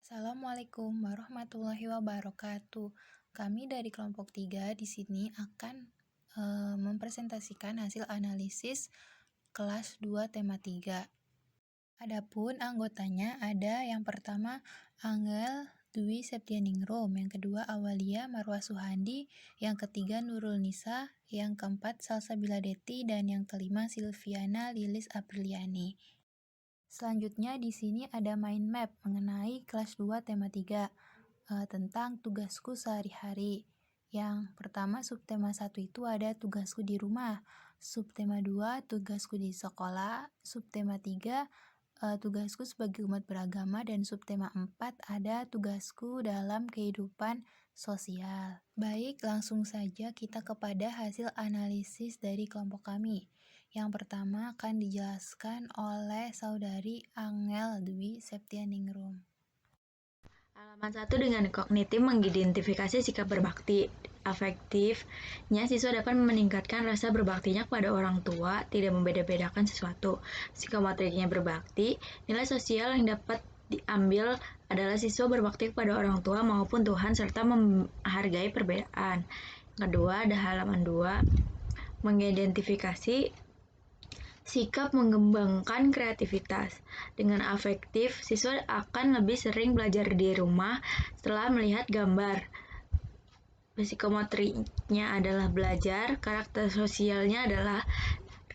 Assalamualaikum warahmatullahi wabarakatuh. Kami dari kelompok 3 di sini akan mempresentasikan hasil analisis kelas 2 tema 3. Adapun anggotanya ada yang pertama Angel Dwi Septianingrum, yang kedua Awalia Marwah Suhandi, yang ketiga Nurul Nisa, yang keempat Salsabila Deti, dan yang kelima Silviana Lilis Apriliani. Selanjutnya di sini ada mind map mengenai kelas 2 tema 3 tentang tugasku sehari-hari. Yang pertama subtema 1 itu ada tugasku di rumah, subtema 2 tugasku di sekolah, subtema 3 tugasku sebagai umat beragama, dan subtema 4 ada tugasku dalam kehidupan sosial. Baik, langsung saja kita kepada hasil analisis dari kelompok kami. Yang pertama akan dijelaskan oleh Saudari Angel Dwi Septianingrum. Halaman 1 dengan kognitif mengidentifikasi sikap berbakti. Afektifnya, siswa dapat meningkatkan rasa berbaktinya kepada orang tua, tidak membeda-bedakan sesuatu. Psikomotriknya berbakti, nilai sosial yang dapat diambil adalah siswa berbakti kepada orang tua maupun Tuhan serta menghargai perbedaan. Kedua, ada halaman 2, mengidentifikasi sikap mengembangkan kreativitas. Dengan afektif, siswa akan lebih sering belajar di rumah setelah melihat gambar. Psikomotriknya adalah belajar, karakter sosialnya adalah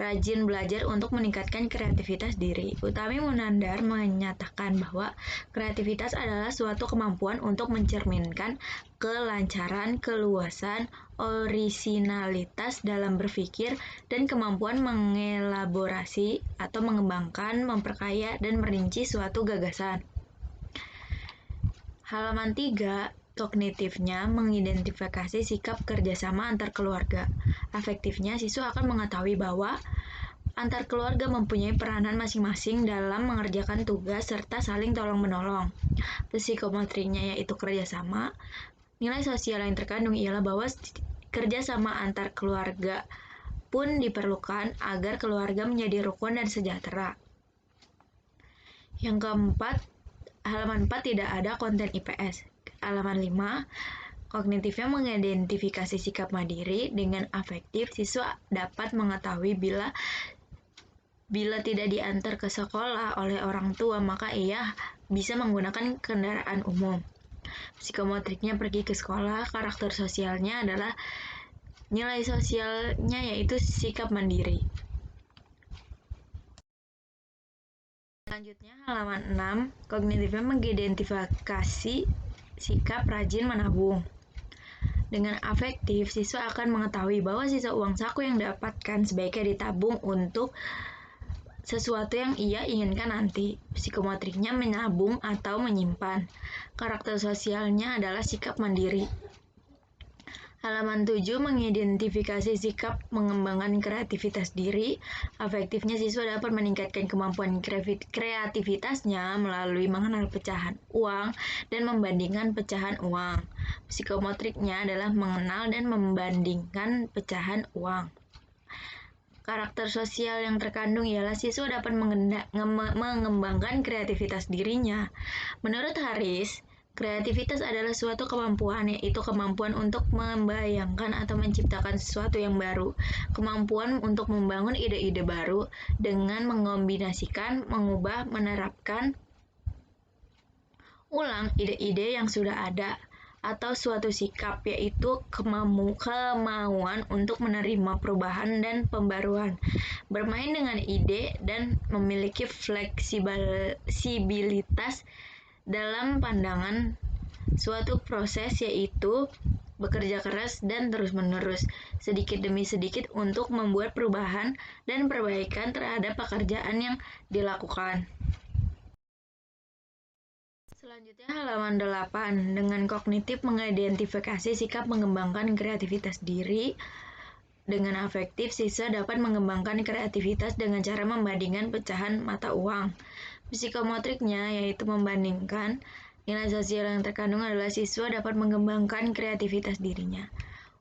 rajin belajar untuk meningkatkan kreativitas diri. Utami Munandar menyatakan bahwa kreativitas adalah suatu kemampuan untuk mencerminkan kelancaran, keluasan, orisinalitas dalam berpikir, dan kemampuan mengelaborasi atau mengembangkan, memperkaya, dan merinci suatu gagasan. Halaman 3, kognitifnya mengidentifikasi sikap kerjasama antar keluarga. Afektifnya, siswa akan mengetahui bahwa antar keluarga mempunyai peranan masing-masing dalam mengerjakan tugas serta saling tolong-menolong. Psikomotriknya yaitu kerjasama. Nilai sosial yang terkandung ialah bahwa kerjasama antar keluarga pun diperlukan agar keluarga menjadi rukun dan sejahtera. Yang keempat, halaman 4 tidak ada konten IPS. Halaman 5, kognitifnya mengidentifikasi sikap mandiri. Dengan afektif, siswa dapat mengetahui bila tidak diantar ke sekolah oleh orang tua, maka ia bisa menggunakan kendaraan umum. Psikomotriknya pergi ke sekolah, karakter sosialnya adalah nilai sosialnya yaitu sikap mandiri. Selanjutnya halaman 6, kognitifnya mengidentifikasi sikap rajin menabung. Dengan afektif, siswa akan mengetahui bahwa sisa uang saku yang didapatkan sebaiknya ditabung untuk sesuatu yang ia inginkan nanti. Psikomotriknya menabung atau menyimpan. Karakter sosialnya adalah sikap mandiri. Halaman 7, mengidentifikasi sikap mengembangkan kreativitas diri. Afektifnya, siswa dapat meningkatkan kemampuan kreativitasnya melalui mengenal pecahan uang dan membandingkan pecahan uang. Psikomotriknya adalah mengenal dan membandingkan pecahan uang. Karakter sosial yang terkandung ialah siswa dapat mengembangkan kreativitas dirinya. Menurut Haris, kreativitas adalah suatu kemampuan, yaitu kemampuan untuk membayangkan atau menciptakan sesuatu yang baru, kemampuan untuk membangun ide-ide baru dengan mengombinasikan, mengubah, menerapkan ulang ide-ide yang sudah ada, atau suatu sikap, yaitu kemauan untuk menerima perubahan dan pembaruan, bermain dengan ide, dan memiliki fleksibilitas dalam pandangan suatu proses, yaitu bekerja keras dan terus-menerus, sedikit demi sedikit untuk membuat perubahan dan perbaikan terhadap pekerjaan yang dilakukan. Selanjutnya halaman 8, dengan kognitif mengidentifikasi sikap mengembangkan kreativitas diri. Dengan afektif, siswa dapat mengembangkan kreativitas dengan cara membandingkan pecahan mata uang. Psikomotriknya yaitu membandingkan. Nilai sosial yang terkandung adalah siswa dapat mengembangkan kreativitas dirinya.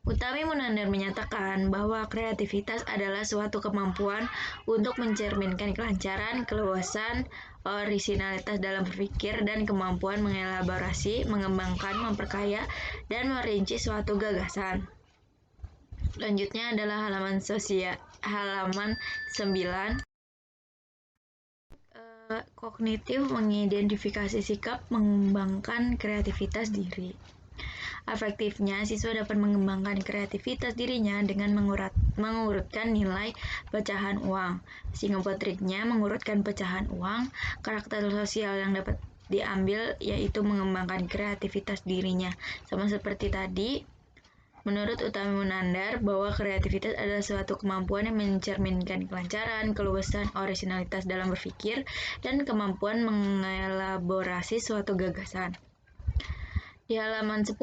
Utami Munandar menyatakan bahwa kreativitas adalah suatu kemampuan untuk mencerminkan kelancaran, keluasan, orisinalitas dalam berpikir, dan kemampuan mengelaborasi, mengembangkan, memperkaya, dan merinci suatu gagasan. Selanjutnya adalah halaman 9. Kognitif mengidentifikasi sikap, mengembangkan kreativitas diri. Afektifnya, siswa dapat mengembangkan kreativitas dirinya dengan mengurutkan nilai pecahan uang. Psikomotriknya mengurutkan pecahan uang. Karakter sosial yang dapat diambil yaitu mengembangkan kreativitas dirinya. Sama seperti tadi, menurut Utami Munandar, bahwa kreativitas adalah suatu kemampuan yang mencerminkan kelancaran, keluasan, orisinalitas dalam berpikir, dan kemampuan mengelaborasi suatu gagasan. Di halaman 10,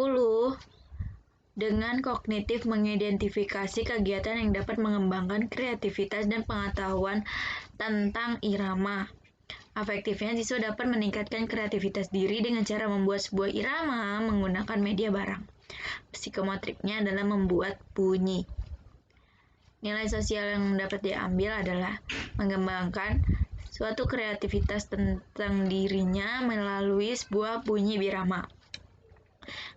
dengan kognitif mengidentifikasi kegiatan yang dapat mengembangkan kreativitas dan pengetahuan tentang irama. Afektifnya, siswa dapat meningkatkan kreativitas diri dengan cara membuat sebuah irama menggunakan media barang. Psikomotriknya adalah membuat bunyi. Nilai sosial yang dapat diambil adalah mengembangkan suatu kreativitas tentang dirinya melalui sebuah bunyi birama.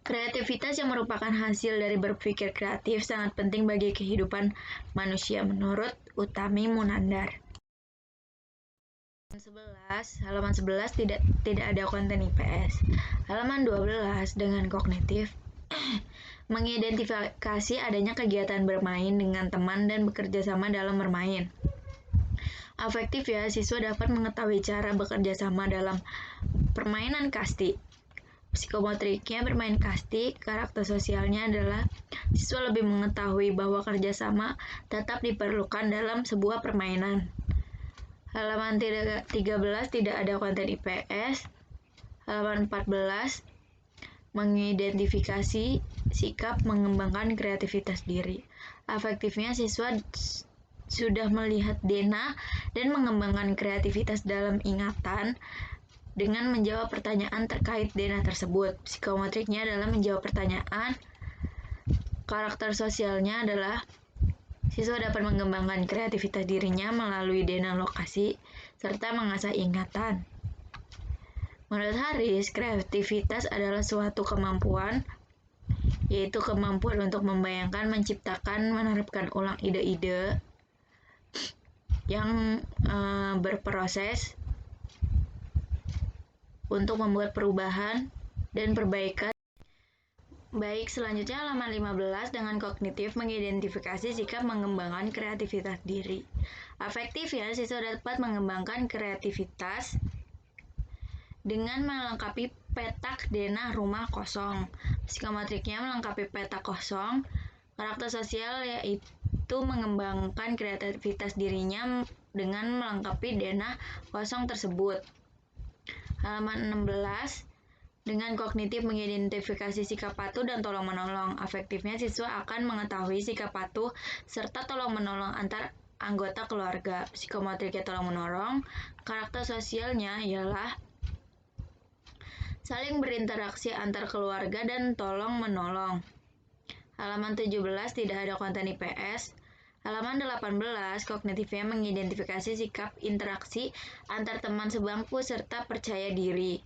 Kreativitas yang merupakan hasil dari berpikir kreatif sangat penting bagi kehidupan manusia menurut Utami Munandar. Halaman 11 tidak ada konten IPS. Halaman 12 dengan kognitif mengidentifikasi adanya kegiatan bermain dengan teman dan bekerja sama dalam bermain. Afektif ya, siswa dapat mengetahui cara bekerja sama dalam permainan kasti. Psikomotriknya bermain kasti. Karakter sosialnya adalah siswa lebih mengetahui bahwa kerjasama tetap diperlukan dalam sebuah permainan. Halaman 13 tidak ada konten IPS. Halaman 14 mengidentifikasi sikap, mengembangkan kreativitas diri. Afektifnya, siswa sudah melihat Dena dan mengembangkan kreativitas dalam ingatan dengan menjawab pertanyaan terkait Dena tersebut. Psikomotriknya adalah menjawab pertanyaan. Karakter sosialnya adalah siswa dapat mengembangkan kreativitas dirinya melalui Dena lokasi serta mengasah ingatan. Menurut Haris, kreativitas adalah suatu kemampuan, yaitu kemampuan untuk membayangkan, menciptakan, menerapkan ulang ide-ide yang berproses untuk membuat perubahan dan perbaikan. Baik, selanjutnya halaman 15 dengan kognitif mengidentifikasi sikap, mengembangkan kreativitas diri. Afektif ya, siswa dapat mengembangkan kreativitas dengan melengkapi petak denah rumah kosong. Psikomotriknya melengkapi petak kosong. Karakter sosial yaitu mengembangkan kreativitas dirinya dengan melengkapi denah kosong tersebut. Halaman 16 dengan kognitif mengidentifikasi sikap patuh dan tolong-menolong. Afektifnya, siswa akan mengetahui sikap patuh serta tolong-menolong antar anggota keluarga. Psikomotriknya tolong-menolong. Karakter sosialnya ialah saling berinteraksi antar keluarga dan tolong-menolong. Halaman 17 tidak ada konten IPS. Halaman 18 kognitifnya mengidentifikasi sikap, interaksi antar teman sebangku serta percaya diri.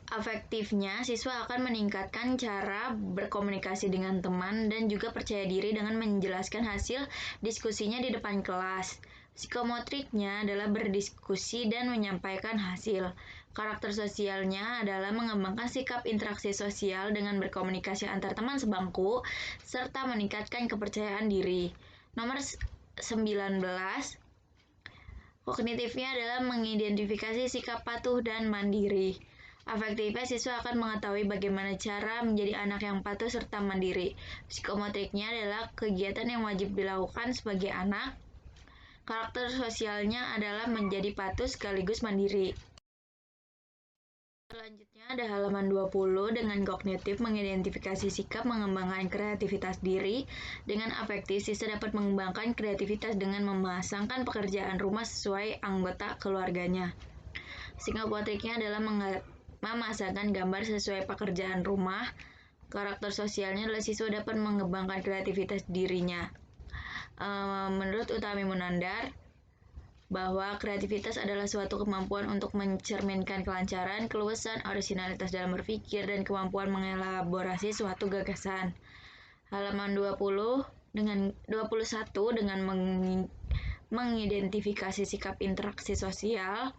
Afektifnya, siswa akan meningkatkan cara berkomunikasi dengan teman dan juga percaya diri dengan menjelaskan hasil diskusinya di depan kelas. Psikomotriknya adalah berdiskusi dan menyampaikan hasil. Karakter sosialnya adalah mengembangkan sikap interaksi sosial dengan berkomunikasi antar teman sebangku serta meningkatkan kepercayaan diri. Nomor 19, kognitifnya adalah mengidentifikasi sikap patuh dan mandiri. Afektifnya, siswa akan mengetahui bagaimana cara menjadi anak yang patuh serta mandiri. Psikomotriknya adalah kegiatan yang wajib dilakukan sebagai anak. Karakter sosialnya adalah menjadi patuh sekaligus mandiri. Selanjutnya ada halaman 20 dengan kognitif mengidentifikasi sikap, mengembangkan kreativitas diri. Dengan afektif, siswa dapat mengembangkan kreativitas dengan memasangkan pekerjaan rumah sesuai anggota keluarganya. Psikomotriknya adalah memasangkan gambar sesuai pekerjaan rumah. Karakter sosialnya adalah siswa dapat mengembangkan kreativitas dirinya. Menurut Utami Munandar, bahwa kreativitas adalah suatu kemampuan untuk mencerminkan kelancaran, keluasan, originalitas dalam berpikir, dan kemampuan mengelaborasi suatu gagasan. Halaman 21 dengan mengidentifikasi sikap interaksi sosial.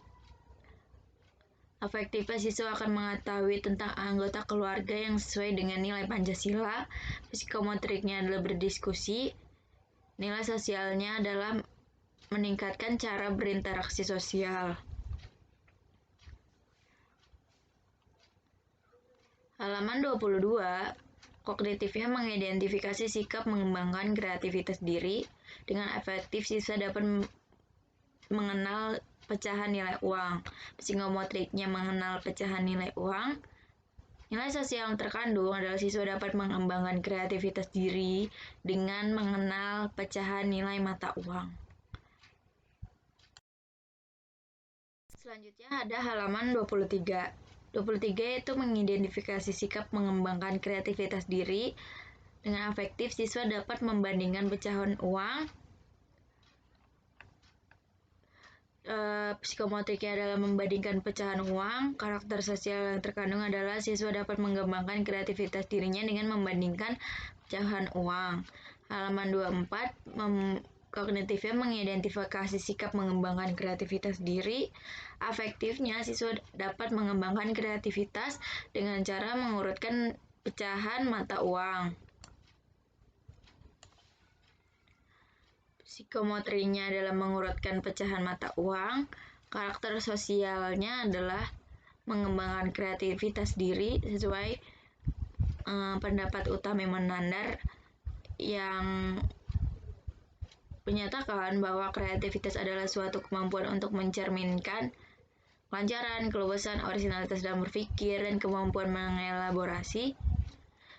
Afektivitas siswa akan mengetahui tentang anggota keluarga yang sesuai dengan nilai Pancasila. Psikomotriknya adalah berdiskusi. Nilai sosialnya adalah meningkatkan cara berinteraksi sosial. Halaman 22, kognitifnya mengidentifikasi sikap mengembangkan kreativitas diri. Dengan efektif, siswa dapat mengenal pecahan nilai uang. Psikomotriknya mengenal pecahan nilai uang. Nilai sosial yang terkandung adalah siswa dapat mengembangkan kreativitas diri dengan mengenal pecahan nilai mata uang. Selanjutnya ada halaman 23. 23 itu mengidentifikasi sikap mengembangkan kreativitas diri. Dengan afektif, siswa dapat membandingkan pecahan uang. Psikomotriknya adalah membandingkan pecahan uang. Karakter sosial yang terkandung adalah siswa dapat mengembangkan kreativitas dirinya dengan membandingkan pecahan uang. Halaman 24, kognitifnya mengidentifikasi sikap mengembangkan kreativitas diri. Afektifnya, siswa dapat mengembangkan kreativitas dengan cara mengurutkan pecahan mata uang. Psikomotrinya adalah mengurutkan pecahan mata uang. Karakter sosialnya adalah mengembangkan kreativitas diri sesuai pendapat Utami Menandar yang menyatakan bahwa kreativitas adalah suatu kemampuan untuk mencerminkan kelancaran, keluasan, originalitas dalam berpikir, dan kemampuan mengelaborasi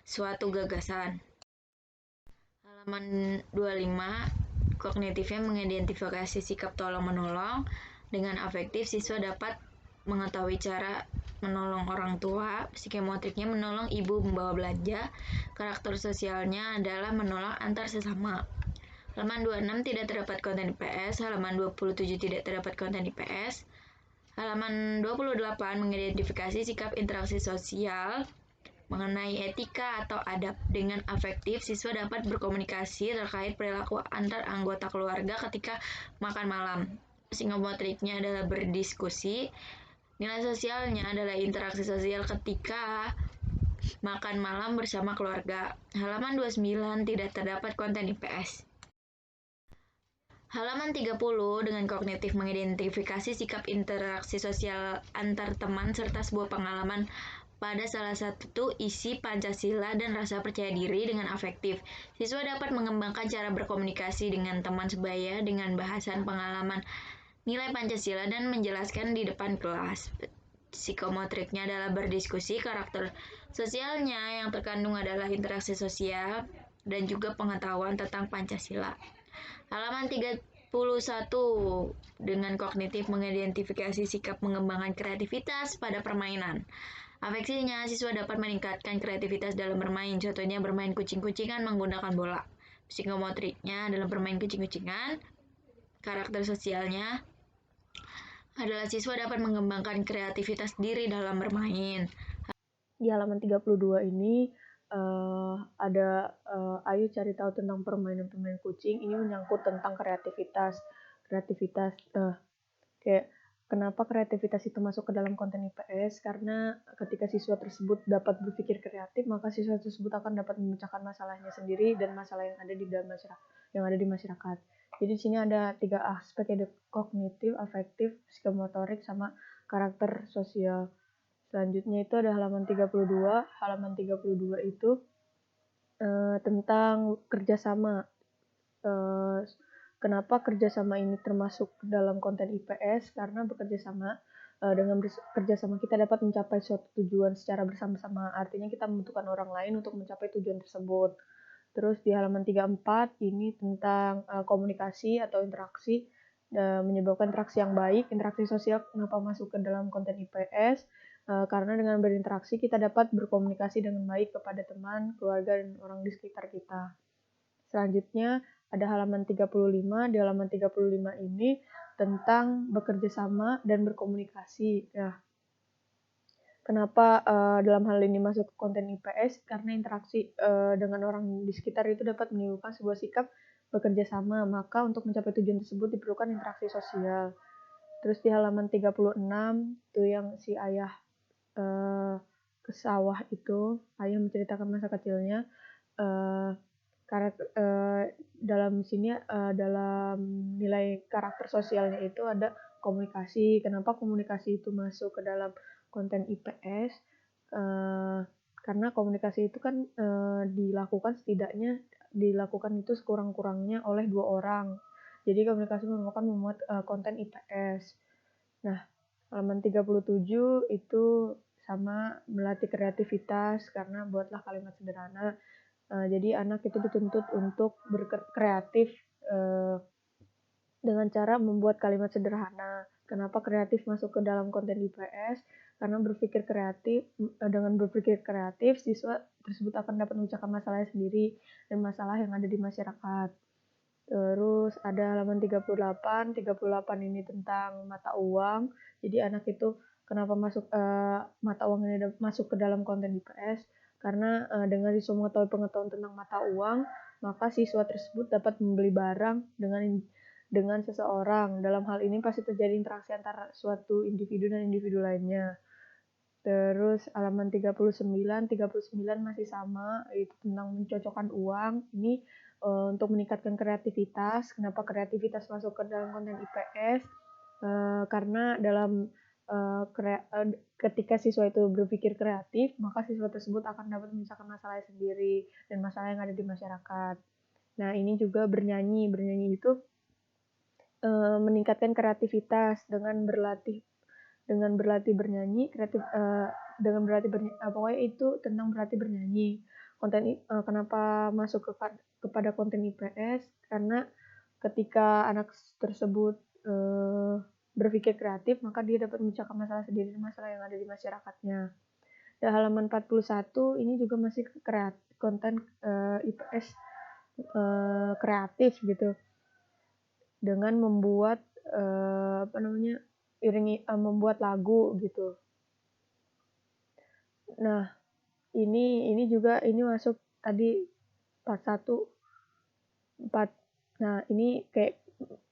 suatu gagasan. Halaman 25, kognitifnya mengidentifikasi sikap tolong-menolong. Dengan afektif, siswa dapat mengetahui cara menolong orang tua. Psikomotriknya menolong ibu membawa belanja. Karakter sosialnya adalah menolong antar sesama. Halaman 26 tidak terdapat konten IPS. Halaman 27 tidak terdapat konten IPS. Halaman 28 mengidentifikasi sikap interaksi sosial. Mengenai etika atau adab. Dengan afektif, siswa dapat berkomunikasi terkait perilaku antar anggota keluarga ketika makan malam. Psikomotriknya adalah berdiskusi. Nilai sosialnya adalah interaksi sosial ketika makan malam bersama keluarga. Halaman 29 tidak terdapat konten IPS. Halaman 30 dengan kognitif mengidentifikasi sikap interaksi sosial antar teman serta sebuah pengalaman pada salah satu isi Pancasila dan rasa percaya diri. Dengan afektif, siswa dapat mengembangkan cara berkomunikasi dengan teman sebaya dengan bahasan pengalaman nilai Pancasila dan menjelaskan di depan kelas. Psikomotriknya adalah berdiskusi. Karakter sosialnya yang terkandung adalah interaksi sosial dan juga pengetahuan tentang Pancasila. Halaman 31 dengan kognitif mengidentifikasi sikap mengembangkan kreativitas pada permainan. Afeksinya, siswa dapat meningkatkan kreativitas dalam bermain. Contohnya bermain kucing-kucingan menggunakan bola. Psikomotriknya adalah bermain kucing-kucingan. Karakter sosialnya adalah siswa dapat mengembangkan kreativitas diri dalam bermain. Di halaman 32 ini ada ayo cari tahu tentang permainan pemain kucing. Ini menyangkut tentang kreativitas kayak kenapa kreativitas itu masuk ke dalam konten IPS, karena ketika siswa tersebut dapat berpikir kreatif, maka siswa tersebut akan dapat memecahkan masalahnya sendiri dan masalah yang ada di dalam masyarakat. Jadi di sini ada 3 aspek, ada kognitif, afektif, psikomotorik, sama karakter sosial. Selanjutnya itu ada halaman 32. Halaman 32 itu tentang kerjasama. Kenapa kerjasama ini termasuk dalam konten IPS? Karena bekerjasama, dengan bekerjasama kita dapat mencapai suatu tujuan secara bersama-sama. Artinya kita membutuhkan orang lain untuk mencapai tujuan tersebut. Terus di halaman 34 ini tentang komunikasi atau interaksi, menyebabkan interaksi yang baik. Interaksi sosial kenapa masuk ke dalam konten IPS? Karena dengan berinteraksi kita dapat berkomunikasi dengan baik kepada teman, keluarga, dan orang di sekitar kita. Selanjutnya ada halaman 35. Di halaman 35 ini tentang bekerja sama dan berkomunikasi. Nah, kenapa dalam hal ini masuk ke konten IPS? Karena interaksi dengan orang di sekitar itu dapat menimbulkan sebuah sikap bekerja sama. Maka untuk mencapai tujuan tersebut diperlukan interaksi sosial. Terus di halaman 36 tuh yang si ayah ke sawah itu, ayah menceritakan masa kecilnya. Dalam sini dalam nilai karakter sosialnya itu ada komunikasi. Kenapa komunikasi itu masuk ke dalam konten IPS? Karena komunikasi itu kan dilakukan itu sekurang-kurangnya oleh 2 orang. Jadi komunikasi merupakan memuat konten IPS. Nah, halaman 37 itu sama melatih kreativitas karena buatlah kalimat sederhana. Jadi anak itu dituntut untuk berkreatif dengan cara membuat kalimat sederhana. Kenapa kreatif masuk ke dalam konten IPS? Karena dengan berpikir kreatif, siswa tersebut akan dapat memecahkan masalahnya sendiri dan masalah yang ada di masyarakat. Terus ada halaman 38 ini tentang mata uang. Jadi anak itu kenapa mata uang ini masuk ke dalam konten IPS? Karena dengan siswa mengetahui pengetahuan tentang mata uang, maka siswa tersebut dapat membeli barang dengan seseorang. Dalam hal ini pasti terjadi interaksi antara suatu individu dan individu lainnya. Terus halaman 39 masih sama, itu tentang mencocokkan uang. Ini untuk meningkatkan kreativitas. Kenapa kreativitas masuk ke dalam konten IPS? Karena ketika siswa itu berpikir kreatif, maka siswa tersebut akan dapat memecahkan masalahnya sendiri dan masalah yang ada di masyarakat. Nah, ini juga bernyanyi. Bernyanyi itu meningkatkan kreativitas dengan berlatih bernyanyi. Pokoknya itu tentang berlatih bernyanyi. Kenapa masuk kepada konten IPS? Karena ketika anak tersebut berpikir kreatif, maka dia dapat memecahkan masalah sendiri dan masalah yang ada di masyarakatnya. Dan halaman 41 ini juga masih konten IPS kreatif gitu, dengan membuat membuat lagu gitu. Nah, ini juga masuk tadi 41 4. Nah, ini kayak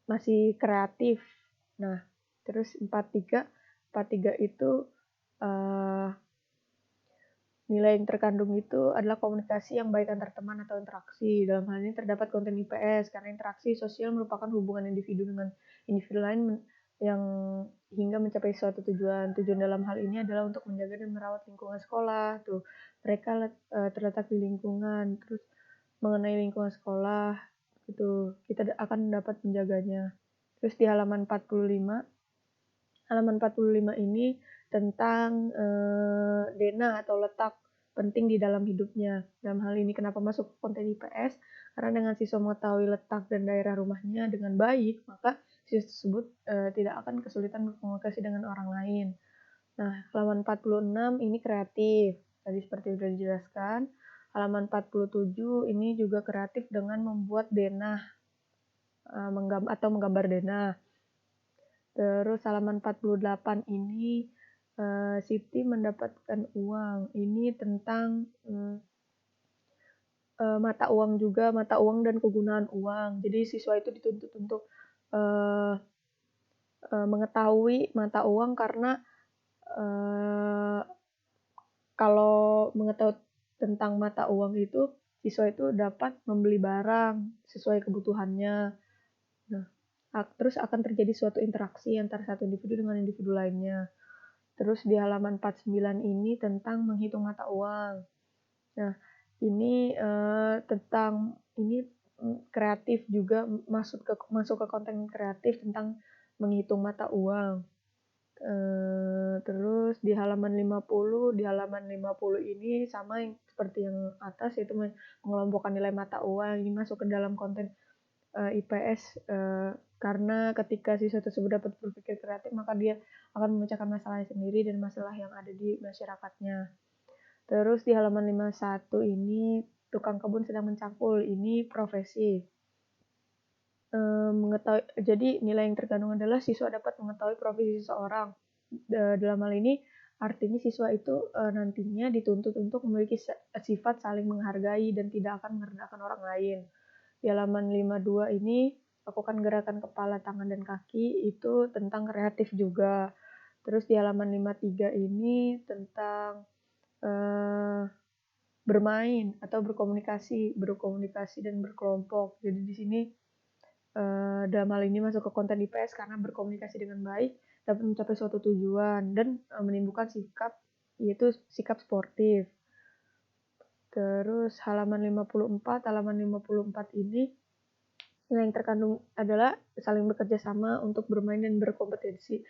masih kreatif. Nah, terus 43 itu nilai yang terkandung itu adalah komunikasi yang baik antar teman atau interaksi. Dalam hal ini terdapat konten IPS karena interaksi sosial merupakan hubungan individu dengan individu lain yang hingga mencapai suatu tujuan. Tujuan dalam hal ini adalah untuk menjaga dan merawat lingkungan sekolah. Tuh, mereka terletak di lingkungan. Terus mengenai lingkungan sekolah, itu kita akan dapat menjaganya. Terus di halaman 45 ini tentang denah atau letak penting di dalam hidupnya. Dalam hal ini kenapa masuk konten IPS? Karena dengan siswa mengetahui letak dan daerah rumahnya dengan baik, maka siswa tersebut tidak akan kesulitan berkomunikasi dengan orang lain. Nah, halaman 46 ini kreatif. Tadi seperti sudah dijelaskan. Halaman 47 ini juga kreatif dengan membuat denah atau menggambar denah. Terus halaman 48 ini Siti mendapatkan uang. Ini tentang mata uang juga, mata uang dan kegunaan uang. Jadi siswa itu dituntut untuk mengetahui mata uang karena kalau mengetahui tentang mata uang itu, siswa itu dapat membeli barang sesuai kebutuhannya. Nah, terus akan terjadi suatu interaksi antara satu individu dengan individu lainnya. Terus di halaman 49 ini tentang menghitung mata uang. Nah, ini kreatif juga, masuk ke konten kreatif tentang menghitung mata uang. Terus di halaman 50 ini sama yang seperti yang atas, yaitu mengelompokkan nilai mata uang. Ini masuk ke dalam konten IPS karena ketika siswa tersebut dapat berpikir kreatif, maka dia akan memecahkan masalahnya sendiri dan masalah yang ada di masyarakatnya. Terus di halaman 51 ini tukang kebun sedang mencangkul. Ini profesi. Jadi nilai yang terkandung adalah siswa dapat mengetahui profesi seseorang. Dalam hal ini artinya siswa itu nantinya dituntut untuk memiliki sifat saling menghargai dan tidak akan merendahkan orang lain. Di halaman 52 ini lakukan gerakan kepala, tangan, dan kaki itu tentang kreatif juga. Terus di halaman 53 ini tentang bermain atau berkomunikasi dan berkelompok. Jadi di sini dalam hal ini masuk ke konten IPS karena berkomunikasi dengan baik dapat mencapai suatu tujuan dan menimbulkan sikap sportif. Terus halaman 54 ini yang terkandung adalah saling bekerja sama untuk bermain dan berkompetisi.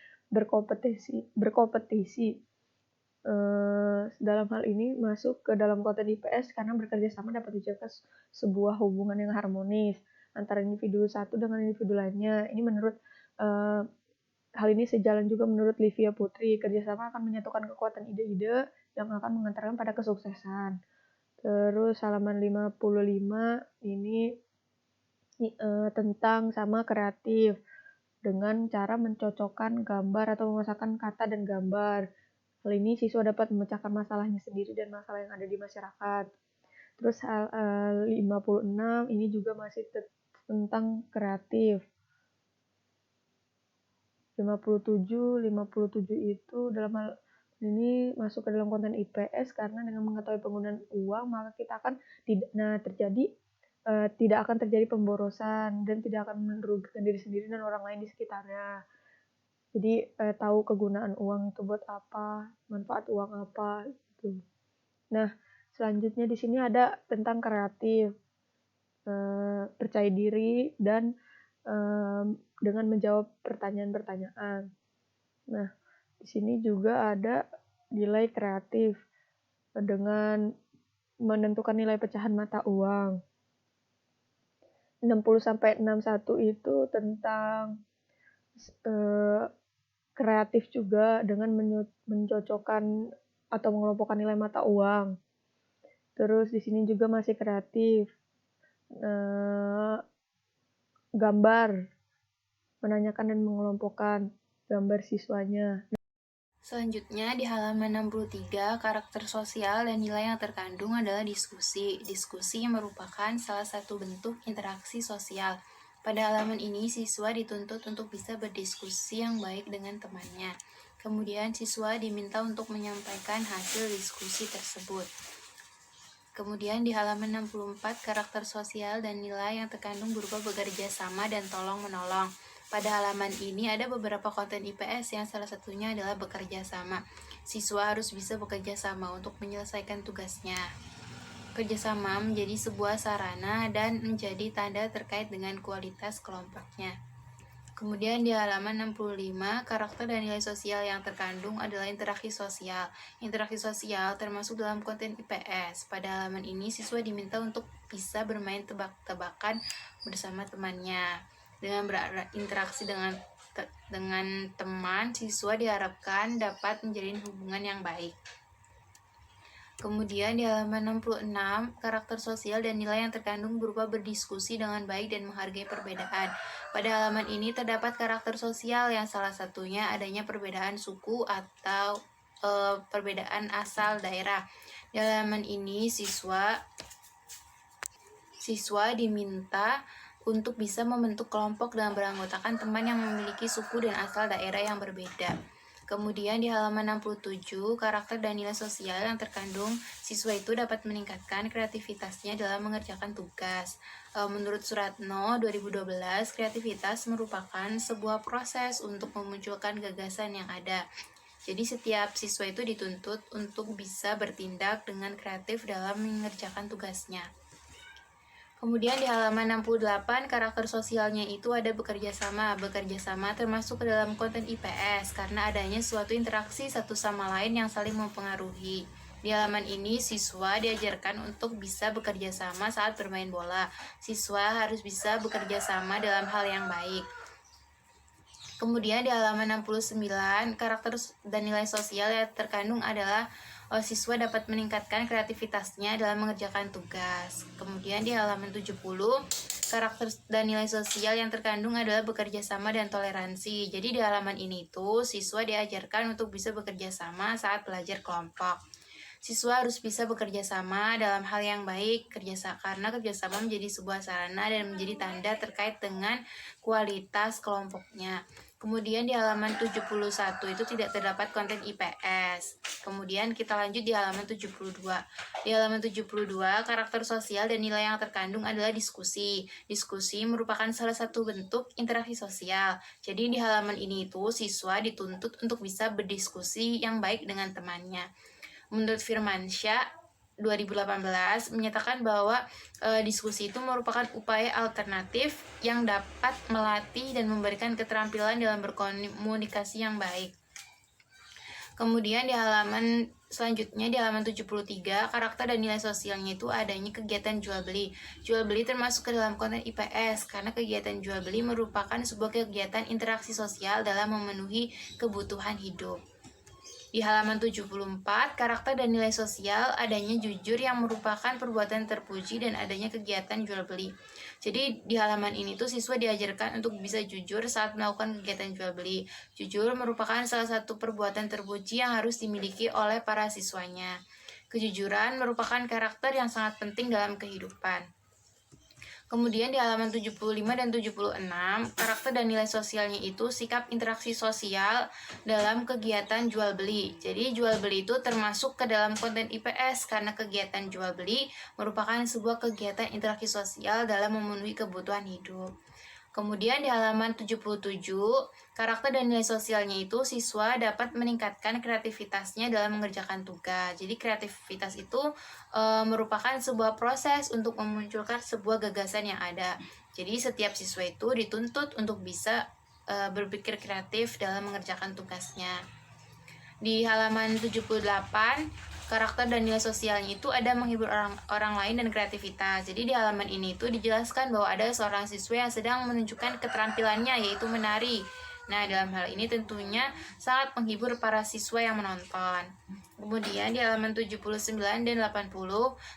Dalam hal ini masuk ke dalam konten IPS karena bekerja sama dapat dijaga sebuah hubungan yang harmonis antara individu satu dengan individu lainnya. Ini menurut hal ini sejalan juga menurut Livia Putri. Kerjasama akan menyatukan kekuatan ide-ide yang akan mengantarkan pada kesuksesan. Terus halaman 55 ini tentang sama kreatif dengan cara mencocokkan gambar atau memasakkan kata dan gambar. Hal ini siswa dapat memecahkan masalahnya sendiri dan masalah yang ada di masyarakat. Terus 56 ini juga masih tentang kreatif. 57 itu dalam hal ini masuk ke dalam konten IPS karena dengan mengetahui penggunaan uang maka kita akan tidak akan terjadi pemborosan dan tidak akan merugikan diri sendiri dan orang lain di sekitarnya. Jadi tahu kegunaan uang itu buat apa, manfaat uang apa gitu. Nah, selanjutnya di sini ada tentang kreatif, percaya diri dan dengan menjawab pertanyaan-pertanyaan. Nah, di sini juga ada nilai kreatif dengan menentukan nilai pecahan mata uang. 60-61 itu tentang kreatif juga dengan mencocokkan atau mengelompokkan nilai mata uang. Terus di sini juga masih kreatif. Gambar, menanyakan dan mengelompokkan gambar siswanya. Selanjutnya di halaman 63, karakter sosial dan nilai yang terkandung adalah diskusi. Diskusi merupakan salah satu bentuk interaksi sosial. Pada halaman ini, siswa dituntut untuk bisa berdiskusi yang baik dengan temannya. Kemudian, siswa diminta untuk menyampaikan hasil diskusi tersebut. Kemudian di halaman 64, karakter sosial dan nilai yang terkandung berupa bekerja sama dan tolong-menolong. Pada halaman ini ada beberapa konten IPS yang salah satunya adalah bekerja sama. Siswa harus bisa bekerja sama untuk menyelesaikan tugasnya. Kerjasama menjadi sebuah sarana dan menjadi tanda terkait dengan kualitas kelompoknya. Kemudian di halaman 65, karakter dan nilai sosial yang terkandung adalah interaksi sosial. Interaksi sosial termasuk dalam konten IPS. Pada halaman ini, siswa diminta untuk bisa bermain tebak-tebakan bersama temannya. Dengan berinteraksi dengan teman, siswa diharapkan dapat menjalin hubungan yang baik. Kemudian di halaman 66, karakter sosial dan nilai yang terkandung berupa berdiskusi dengan baik dan menghargai perbedaan. Pada halaman ini terdapat karakter sosial yang salah satunya adanya perbedaan suku atau perbedaan asal daerah. Di halaman ini siswa diminta untuk bisa membentuk kelompok dan beranggotakan teman yang memiliki suku dan asal daerah yang berbeda. Kemudian di halaman 67, karakter dan nilai sosial yang terkandung, siswa itu dapat meningkatkan kreativitasnya dalam mengerjakan tugas. Menurut Suratno 2012, kreativitas merupakan sebuah proses untuk memunculkan gagasan yang ada. Jadi setiap siswa itu dituntut untuk bisa bertindak dengan kreatif dalam mengerjakan tugasnya. Kemudian di halaman 68, karakter sosialnya itu ada bekerja sama. Bekerja sama termasuk ke dalam konten IPS karena adanya suatu interaksi satu sama lain yang saling mempengaruhi. Di halaman ini, siswa diajarkan untuk bisa bekerja sama saat bermain bola. Siswa harus bisa bekerja sama dalam hal yang baik. Kemudian di halaman 69, karakter dan nilai sosial yang terkandung adalah siswa dapat meningkatkan kreativitasnya dalam mengerjakan tugas. Kemudian di halaman 70, karakter dan nilai sosial yang terkandung adalah bekerja sama dan toleransi. Jadi di halaman ini tuh siswa diajarkan untuk bisa bekerja sama saat belajar kelompok. Siswa harus bisa bekerja sama dalam hal yang baik, karena kerjasama menjadi sebuah sarana dan menjadi tanda terkait dengan kualitas kelompoknya. Kemudian di halaman 71 itu tidak terdapat konten IPS. Kemudian kita lanjut di halaman 72. Di halaman 72, karakter sosial dan nilai yang terkandung adalah diskusi. Diskusi merupakan salah satu bentuk interaksi sosial. Jadi di halaman ini itu siswa dituntut untuk bisa berdiskusi yang baik dengan temannya. Menurut Firmansyah 2018 menyatakan bahwa diskusi itu merupakan upaya alternatif yang dapat melatih dan memberikan keterampilan dalam berkomunikasi yang baik. Kemudian di halaman selanjutnya di halaman 73, karakter dan nilai sosialnya itu adanya kegiatan jual beli. Jual beli termasuk ke dalam konten IPS karena kegiatan jual beli merupakan sebuah kegiatan interaksi sosial dalam memenuhi kebutuhan hidup. Di halaman 74, karakter dan nilai sosial adanya jujur yang merupakan perbuatan terpuji dan adanya kegiatan jual beli. Jadi di halaman ini tuh siswa diajarkan untuk bisa jujur saat melakukan kegiatan jual beli. Jujur merupakan salah satu perbuatan terpuji yang harus dimiliki oleh para siswanya. Kejujuran merupakan karakter yang sangat penting dalam kehidupan. Kemudian di halaman 75 dan 76, karakter dan nilai sosialnya itu sikap interaksi sosial dalam kegiatan jual beli. Jadi jual beli itu termasuk ke dalam konten IPS karena kegiatan jual beli merupakan sebuah kegiatan interaksi sosial dalam memenuhi kebutuhan hidup. Kemudian di halaman 77, karakter dan nilai sosialnya itu siswa dapat meningkatkan kreativitasnya dalam mengerjakan tugas. Jadi kreativitas itu merupakan sebuah proses untuk memunculkan sebuah gagasan yang ada. Jadi setiap siswa itu dituntut untuk bisa berpikir kreatif dalam mengerjakan tugasnya. Di halaman 78, karakter dan nilai sosialnya itu ada menghibur orang lain dan kreativitas. Jadi di halaman ini itu dijelaskan bahwa ada seorang siswa yang sedang menunjukkan keterampilannya yaitu menari. Nah, dalam hal ini tentunya sangat menghibur para siswa yang menonton. Kemudian di halaman 79 dan 80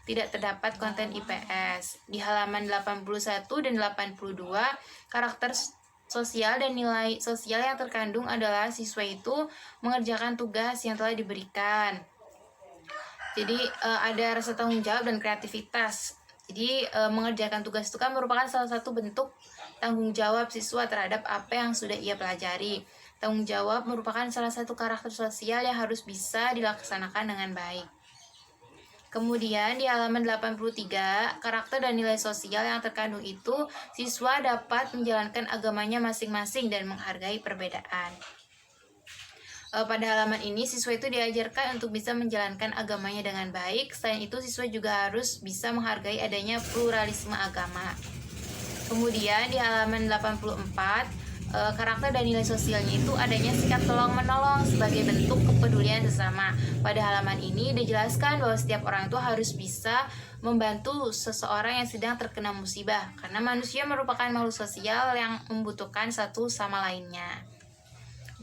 tidak terdapat konten IPS. Di halaman 81 dan 82, karakter sosial dan nilai sosial yang terkandung adalah siswa itu mengerjakan tugas yang telah diberikan. Jadi ada rasa tanggung jawab dan kreativitas. Jadi mengerjakan tugas itu kan merupakan salah satu bentuk tanggung jawab siswa terhadap apa yang sudah ia pelajari. Tanggung jawab merupakan salah satu karakter sosial yang harus bisa dilaksanakan dengan baik. Kemudian di halaman 83, karakter dan nilai sosial yang terkandung itu siswa dapat menjalankan agamanya masing-masing dan menghargai perbedaan. Pada halaman ini siswa itu diajarkan untuk bisa menjalankan agamanya dengan baik. Selain itu siswa juga harus bisa menghargai adanya pluralisme agama. Kemudian di halaman 84, karakter dan nilai sosialnya itu adanya sikap tolong-menolong sebagai bentuk kepedulian sesama. Pada halaman ini dijelaskan bahwa setiap orang itu harus bisa membantu seseorang yang sedang terkena musibah, karena manusia merupakan makhluk sosial yang membutuhkan satu sama lainnya.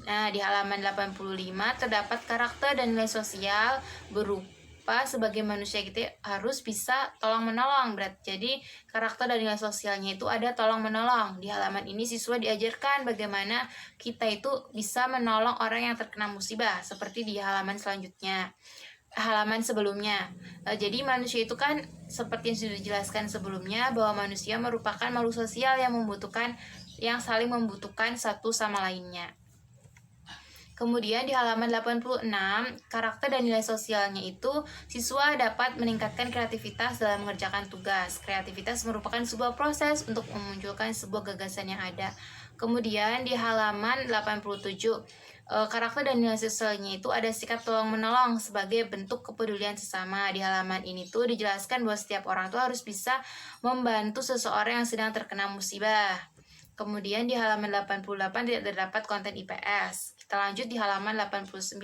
Nah, di halaman 85 terdapat karakter dan nilai sosial berupa sebagai manusia kita harus bisa tolong-menolong. Jadi karakter dan nilai sosialnya itu ada tolong-menolong. Di halaman ini siswa diajarkan bagaimana kita itu bisa menolong orang yang terkena musibah, seperti di halaman selanjutnya. Halaman sebelumnya. Jadi manusia itu kan seperti yang sudah dijelaskan sebelumnya bahwa manusia merupakan makhluk sosial yang saling membutuhkan satu sama lainnya. Kemudian di halaman 86, karakter dan nilai sosialnya itu siswa dapat meningkatkan kreativitas dalam mengerjakan tugas. Kreativitas merupakan sebuah proses untuk memunculkan sebuah gagasan yang ada. Kemudian di halaman 87, karakter dan nilai sosialnya itu ada sikap tolong-menolong sebagai bentuk kepedulian sesama. Di halaman ini tuh dijelaskan bahwa setiap orang tuh harus bisa membantu seseorang yang sedang terkena musibah. Kemudian di halaman 88 tidak terdapat konten IPS. Kita lanjut di halaman 89.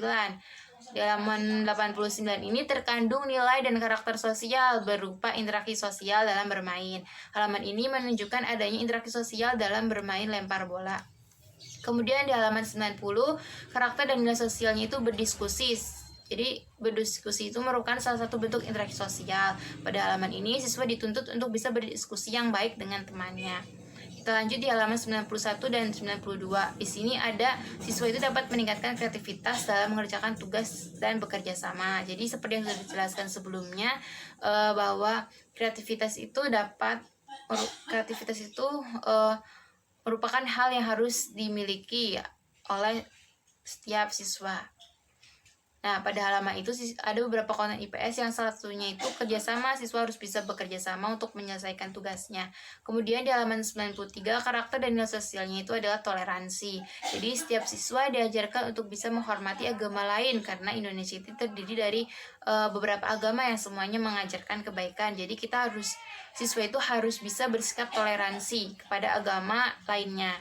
Di halaman 89 ini terkandung nilai dan karakter sosial berupa interaksi sosial dalam bermain. Halaman ini menunjukkan adanya interaksi sosial dalam bermain lempar bola. Kemudian di halaman 90, karakter dan nilai sosialnya itu berdiskusi. Jadi berdiskusi itu merupakan salah satu bentuk interaksi sosial. Pada halaman ini siswa dituntut untuk bisa berdiskusi yang baik dengan temannya. Kita lanjut di halaman 91 dan 92. Di sini ada siswa itu dapat meningkatkan kreativitas dalam mengerjakan tugas dan bekerja sama. Jadi seperti yang sudah dijelaskan sebelumnya, bahwa kreativitas itu merupakan hal yang harus dimiliki oleh setiap siswa. Nah, pada halaman itu ada beberapa konten IPS yang salah satunya itu kerjasama. Siswa harus bisa bekerja sama untuk menyelesaikan tugasnya. Kemudian di halaman 93, karakter dan nilai sosialnya itu adalah toleransi. Jadi setiap siswa diajarkan untuk bisa menghormati agama lain, karena Indonesia itu terdiri dari beberapa agama yang semuanya mengajarkan kebaikan. Jadi siswa itu harus bisa bersikap toleransi kepada agama lainnya.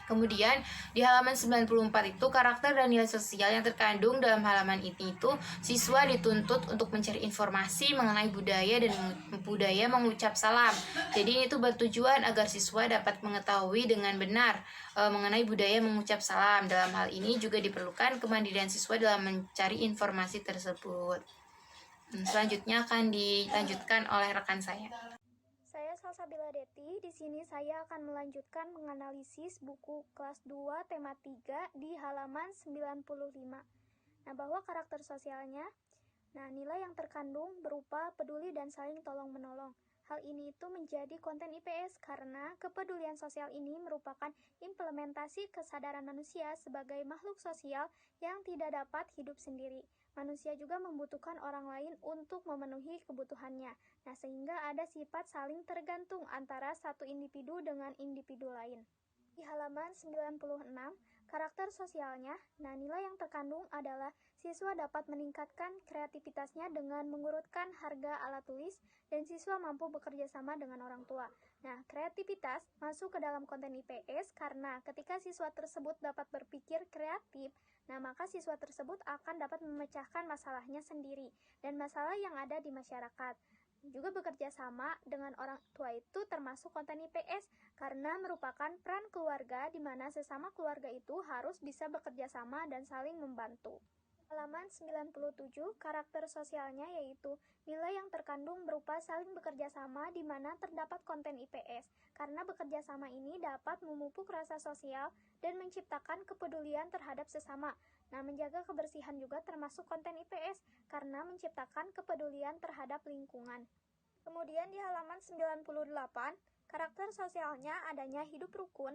Kemudian di halaman 94 itu karakter dan nilai sosial yang terkandung dalam halaman ini itu siswa dituntut untuk mencari informasi mengenai budaya dan budaya mengucap salam. Jadi itu bertujuan agar siswa dapat mengetahui dengan benar mengenai budaya mengucap salam. Dalam hal ini juga diperlukan kemandirian siswa dalam mencari informasi tersebut. Selanjutnya akan dilanjutkan oleh rekan saya. Saya Salsabila Deti. Di sini saya akan melanjutkan menganalisis buku kelas 2 tema 3 di halaman 95. Nah, bahwa karakter sosialnya, nilai yang terkandung berupa peduli dan saling tolong-menolong. Hal ini itu menjadi konten IPS karena kepedulian sosial ini merupakan implementasi kesadaran manusia sebagai makhluk sosial yang tidak dapat hidup sendiri. Manusia juga membutuhkan orang lain untuk memenuhi kebutuhannya. Nah, sehingga ada sifat saling tergantung antara satu individu dengan individu lain. Di halaman 96, karakter sosialnya, nilai yang terkandung adalah siswa dapat meningkatkan kreativitasnya dengan mengurutkan harga alat tulis dan siswa mampu bekerja sama dengan orang tua. Nah, kreativitas masuk ke dalam konten IPS karena ketika siswa tersebut dapat berpikir kreatif, maka siswa tersebut akan dapat memecahkan masalahnya sendiri dan masalah yang ada di masyarakat. Juga bekerja sama dengan orang tua itu termasuk konten IPS karena merupakan peran keluarga di mana sesama keluarga itu harus bisa bekerja sama dan saling membantu. Halaman 97, karakter sosialnya yaitu nilai yang terkandung berupa saling bekerja sama di mana terdapat konten IPS karena bekerja sama ini dapat memupuk rasa sosial dan menciptakan kepedulian terhadap sesama. Menjaga kebersihan juga termasuk konten IPS karena menciptakan kepedulian terhadap lingkungan. Kemudian di halaman 98, karakter sosialnya adanya hidup rukun.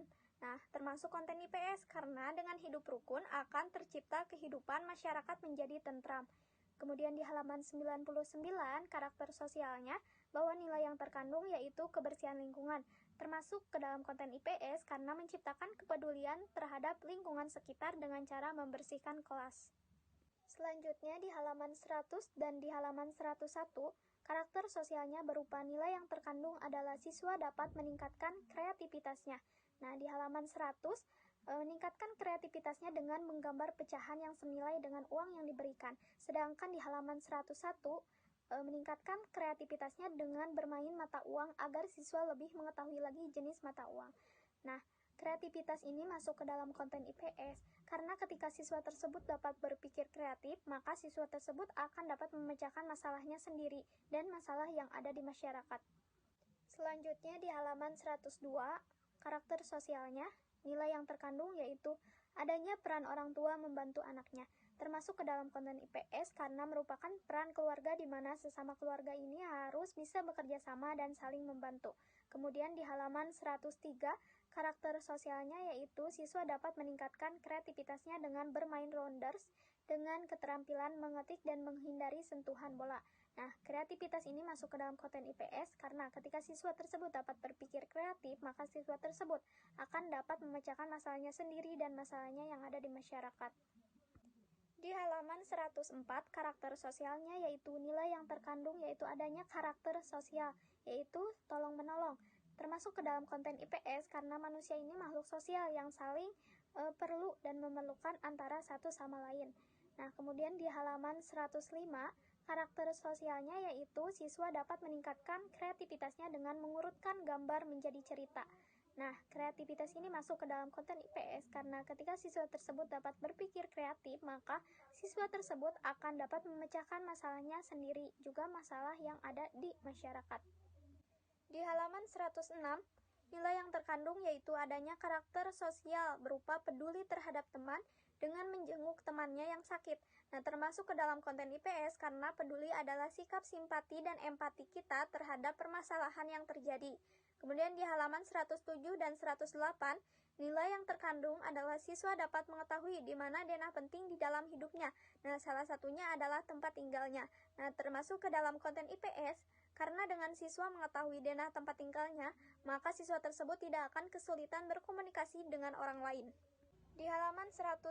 Termasuk konten IPS karena dengan hidup rukun akan tercipta kehidupan masyarakat menjadi tentram. Kemudian di halaman 99, karakter sosialnya bahwa nilai yang terkandung yaitu kebersihan lingkungan, termasuk ke dalam konten IPS karena menciptakan kepedulian terhadap lingkungan sekitar dengan cara membersihkan kelas. Selanjutnya di halaman 100 dan di halaman 101, karakter sosialnya berupa nilai yang terkandung adalah siswa dapat meningkatkan kreativitasnya. Di halaman 100, meningkatkan kreativitasnya dengan menggambar pecahan yang senilai dengan uang yang diberikan. Sedangkan di halaman 101, meningkatkan kreativitasnya dengan bermain mata uang agar siswa lebih mengetahui lagi jenis mata uang. Kreativitas ini masuk ke dalam konten IPS karena ketika siswa tersebut dapat berpikir kreatif, maka siswa tersebut akan dapat memecahkan masalahnya sendiri dan masalah yang ada di masyarakat. Selanjutnya di halaman 102, karakter sosialnya, nilai yang terkandung yaitu adanya peran orang tua membantu anaknya, termasuk ke dalam konten IPS karena merupakan peran keluarga di mana sesama keluarga ini harus bisa bekerja sama dan saling membantu. Kemudian di halaman 103, karakter sosialnya yaitu siswa dapat meningkatkan kreativitasnya dengan bermain rounders dengan keterampilan mengetik dan menghindari sentuhan bola. Kreativitas ini masuk ke dalam konten IPS karena ketika siswa tersebut dapat berpikir kreatif, maka siswa tersebut akan dapat memecahkan masalahnya sendiri dan masalahnya yang ada di masyarakat. Di halaman 104, karakter sosialnya yaitu nilai yang terkandung yaitu adanya karakter sosial, yaitu tolong-menolong, termasuk ke dalam konten IPS karena manusia ini makhluk sosial yang saling perlu dan memerlukan antara satu sama lain. Kemudian di halaman 105, karakter sosialnya yaitu siswa dapat meningkatkan kreativitasnya dengan mengurutkan gambar menjadi cerita. Nah, kreativitas ini masuk ke dalam konten IPS karena ketika siswa tersebut dapat berpikir kreatif, maka siswa tersebut akan dapat memecahkan masalahnya sendiri, juga masalah yang ada di masyarakat. Di halaman 106, nilai yang terkandung yaitu adanya karakter sosial berupa peduli terhadap teman dengan menjenguk temannya yang sakit. Nah, termasuk ke dalam konten IPS karena peduli adalah sikap simpati dan empati kita terhadap permasalahan yang terjadi. Kemudian di halaman 107 dan 108, nilai yang terkandung adalah siswa dapat mengetahui di mana denah penting di dalam hidupnya. Nah, salah satunya adalah tempat tinggalnya. Nah, termasuk ke dalam konten IPS karena dengan siswa mengetahui denah tempat tinggalnya, maka siswa tersebut tidak akan kesulitan berkomunikasi dengan orang lain. Di halaman 109,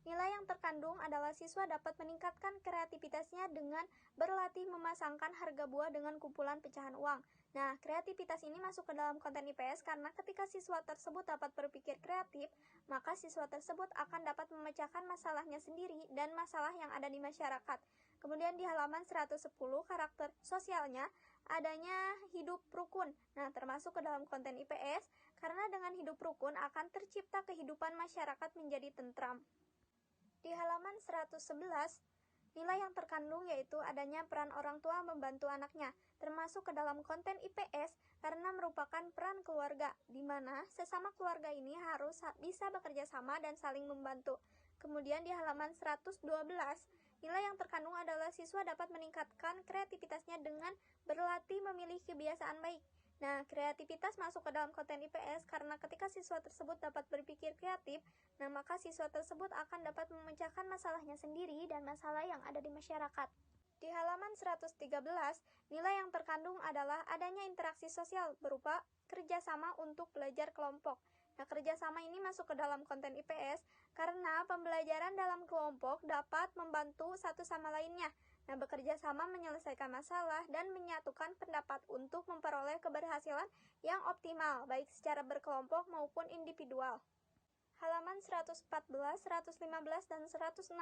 nilai yang terkandung adalah siswa dapat meningkatkan kreativitasnya dengan berlatih memasangkan harga buah dengan kumpulan pecahan uang. Nah, kreativitas ini masuk ke dalam konten IPS karena ketika siswa tersebut dapat berpikir kreatif, maka siswa tersebut akan dapat memecahkan masalahnya sendiri dan masalah yang ada di masyarakat. Kemudian di halaman 110, karakter sosialnya adanya hidup rukun. Nah, termasuk ke dalam konten IPS karena dengan hidup rukun akan tercipta kehidupan masyarakat menjadi tentram. Di halaman 111, nilai yang terkandung yaitu adanya peran orang tua membantu anaknya, termasuk ke dalam konten IPS karena merupakan peran keluarga, di mana sesama keluarga ini harus bisa bekerja sama dan saling membantu. Kemudian di halaman 112, nilai yang terkandung adalah siswa dapat meningkatkan kreativitasnya dengan berlatih memilih kebiasaan baik. Nah, kreativitas masuk ke dalam konten IPS karena ketika siswa tersebut dapat berpikir kreatif, nah maka siswa tersebut akan dapat memecahkan masalahnya sendiri dan masalah yang ada di masyarakat. Di halaman 113, nilai yang terkandung adalah adanya interaksi sosial berupa kerjasama untuk belajar kelompok. Nah, kerjasama ini masuk ke dalam konten IPS karena pembelajaran dalam kelompok dapat membantu satu sama lainnya. Nah, bekerja sama menyelesaikan masalah dan menyatukan pendapat untuk memperoleh keberhasilan yang optimal, baik secara berkelompok maupun individual. Halaman 114, 115, dan 116,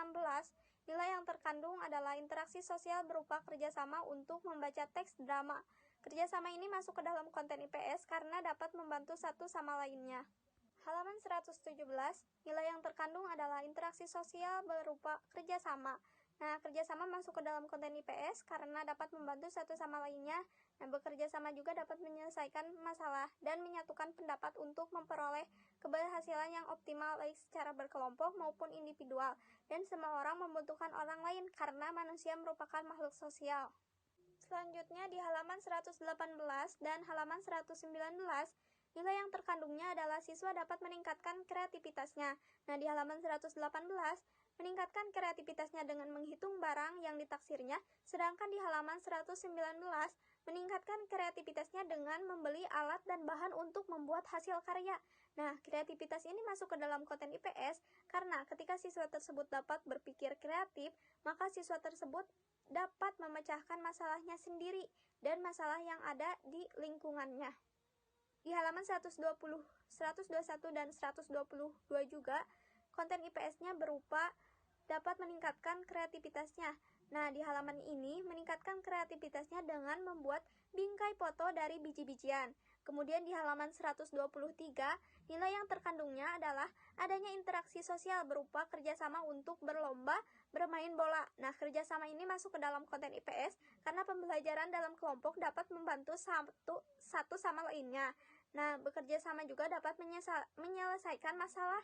nilai yang terkandung adalah interaksi sosial berupa kerjasama untuk membaca teks drama. Kerjasama ini masuk ke dalam konten IPS karena dapat membantu satu sama lainnya. Halaman 117, nilai yang terkandung adalah interaksi sosial berupa kerjasama. Nah, kerjasama masuk ke dalam konten IPS karena dapat membantu satu sama lainnya. Nah, bekerja sama juga dapat menyelesaikan masalah dan menyatukan pendapat untuk memperoleh keberhasilan yang optimal baik secara berkelompok maupun individual. Dan semua orang membutuhkan orang lain karena manusia merupakan makhluk sosial. Selanjutnya di halaman 118 dan halaman 119, nilai yang terkandungnya adalah siswa dapat meningkatkan kreativitasnya. Nah, di halaman 118, meningkatkan kreativitasnya dengan menghitung barang yang ditaksirnya, sedangkan di halaman 119, meningkatkan kreativitasnya dengan membeli alat dan bahan untuk membuat hasil karya. Nah, kreativitas ini masuk ke dalam konten IPS karena ketika siswa tersebut dapat berpikir kreatif, maka siswa tersebut dapat memecahkan masalahnya sendiri dan masalah yang ada di lingkungannya. Di halaman 120, 121, dan 122 juga, konten IPS-nya berupa dapat meningkatkan kreativitasnya. Nah, di halaman ini meningkatkan kreativitasnya dengan membuat bingkai foto dari biji-bijian. Kemudian di halaman 123, nilai yang terkandungnya adalah adanya interaksi sosial berupa kerjasama untuk berlomba bermain bola. Nah, kerjasama ini masuk ke dalam konten IPS karena pembelajaran dalam kelompok dapat membantu satu sama lainnya. Nah, bekerja sama juga dapat menyelesaikan masalah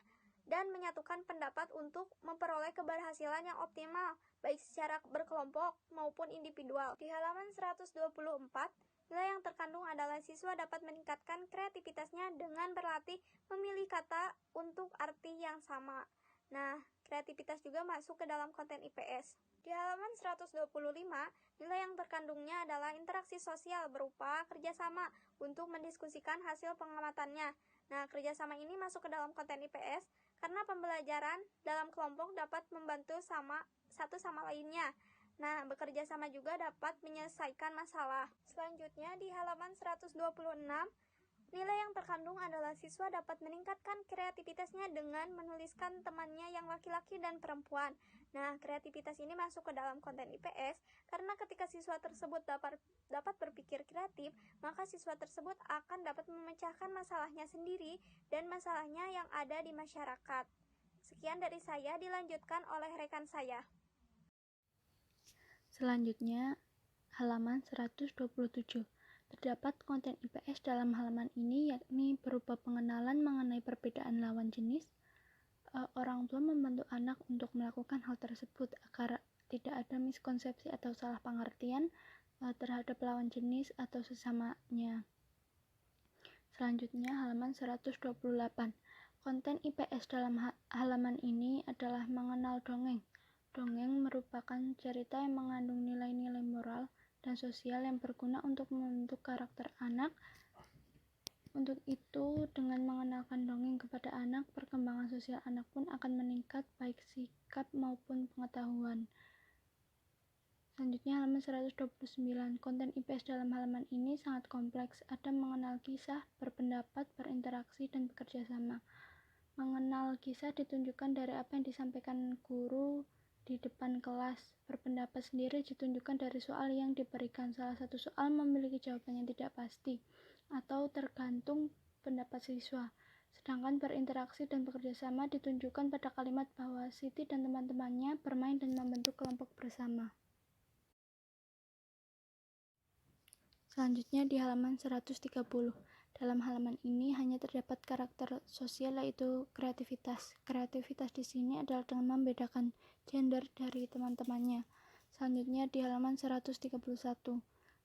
dan menyatukan pendapat untuk memperoleh keberhasilan yang optimal, baik secara berkelompok maupun individual. Di halaman 124, nilai yang terkandung adalah siswa dapat meningkatkan kreativitasnya dengan berlatih memilih kata untuk arti yang sama. Nah, kreativitas juga masuk ke dalam konten IPS. Di halaman 125, nilai yang terkandungnya adalah interaksi sosial berupa kerjasama untuk mendiskusikan hasil pengamatannya. Nah, kerjasama ini masuk ke dalam konten IPS karena pembelajaran dalam kelompok dapat membantu satu sama lainnya. Nah, bekerja sama juga dapat menyelesaikan masalah. Selanjutnya di halaman 126, Nilai yang terkandung adalah siswa dapat meningkatkan kreativitasnya dengan menuliskan temannya yang laki-laki dan perempuan. Nah, kreativitas ini masuk ke dalam konten IPS karena ketika siswa tersebut dapat berpikir kreatif, maka siswa tersebut akan dapat memecahkan masalahnya sendiri dan masalahnya yang ada di masyarakat. Sekian dari saya, dilanjutkan oleh rekan saya. Selanjutnya, halaman 127. Terdapat konten IPS dalam halaman ini, yakni berupa pengenalan mengenai perbedaan lawan jenis. Orang tua membantu anak untuk melakukan hal tersebut agar tidak ada miskonsepsi atau salah pengertian terhadap lawan jenis atau sesamanya. Selanjutnya, halaman 128. Konten IPS dalam halaman ini adalah mengenal dongeng. Dongeng merupakan cerita yang mengandung nilai-nilai moral dan sosial yang berguna untuk membentuk karakter anak. Untuk itu, dengan mengenalkan dongeng kepada anak, perkembangan sosial anak pun akan meningkat, baik sikap maupun pengetahuan. Selanjutnya, halaman 129. Konten IPS dalam halaman ini sangat kompleks. Ada mengenal kisah, berpendapat, berinteraksi, dan bekerja sama. Mengenal kisah ditunjukkan dari apa yang disampaikan guru di depan kelas. Berpendapat sendiri ditunjukkan dari soal yang diberikan. Salah satu soal memiliki jawaban yang tidak pasti atau tergantung pendapat siswa. Sedangkan berinteraksi dan bekerja sama ditunjukkan pada kalimat bahwa Siti dan teman-temannya bermain dan membentuk kelompok bersama. Selanjutnya di halaman 130. Dalam halaman ini hanya terdapat karakter sosial, yaitu kreativitas. Kreativitas di sini adalah dengan membedakan gender dari teman-temannya. Selanjutnya di halaman 131.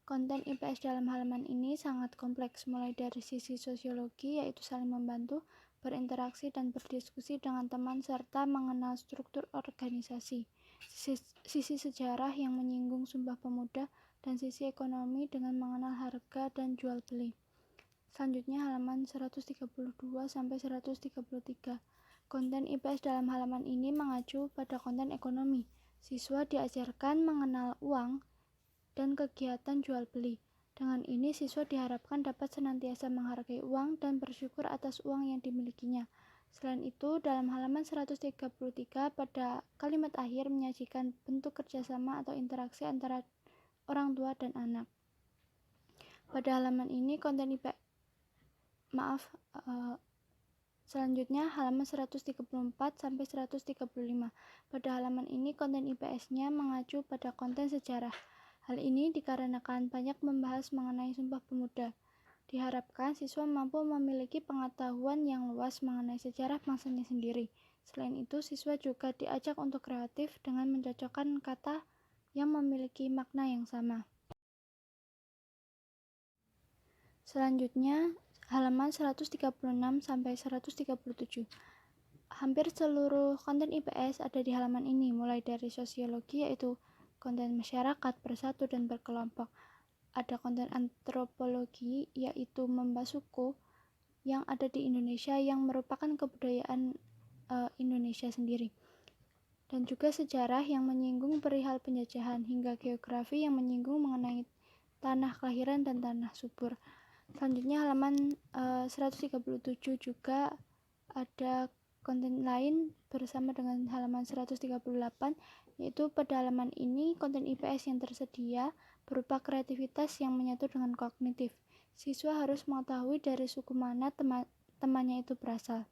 Konten IPS dalam halaman ini sangat kompleks, mulai dari sisi sosiologi, yaitu saling membantu, berinteraksi dan berdiskusi dengan teman, serta mengenal struktur organisasi. Sisi sejarah yang menyinggung Sumpah Pemuda, dan sisi ekonomi dengan mengenal harga dan jual beli. Selanjutnya halaman 132 sampai 133. Konten IPS dalam halaman ini mengacu pada konten ekonomi. Siswa diajarkan mengenal uang dan kegiatan jual beli. Dengan ini siswa diharapkan dapat senantiasa menghargai uang dan bersyukur atas uang yang dimilikinya. Selain itu, dalam halaman 133 pada kalimat akhir menyajikan bentuk kerjasama atau interaksi antara orang tua dan anak. Pada halaman ini konten selanjutnya halaman 134 sampai 135. Pada halaman ini konten IPS-nya mengacu pada konten sejarah. Hal ini dikarenakan banyak membahas mengenai Sumpah Pemuda. Diharapkan siswa mampu memiliki pengetahuan yang luas mengenai sejarah bangsanya sendiri. Selain itu, siswa juga diajak untuk kreatif dengan mencocokkan kata yang memiliki makna yang sama. Selanjutnya, halaman 136 sampai 137. Hampir seluruh konten IPS ada di halaman ini, mulai dari sosiologi, yaitu konten masyarakat, bersatu dan berkelompok. Ada konten antropologi, yaitu membahas suku yang ada di Indonesia yang merupakan kebudayaan Indonesia sendiri. Dan juga sejarah yang menyinggung perihal penjajahan, hingga geografi yang menyinggung mengenai tanah kelahiran dan tanah subur. Selanjutnya halaman 137 juga ada konten lain bersama dengan halaman 138, yaitu pada halaman ini konten IPS yang tersedia berupa kreativitas yang menyatu dengan kognitif. Siswa harus mengetahui dari suku mana temannya itu berasal.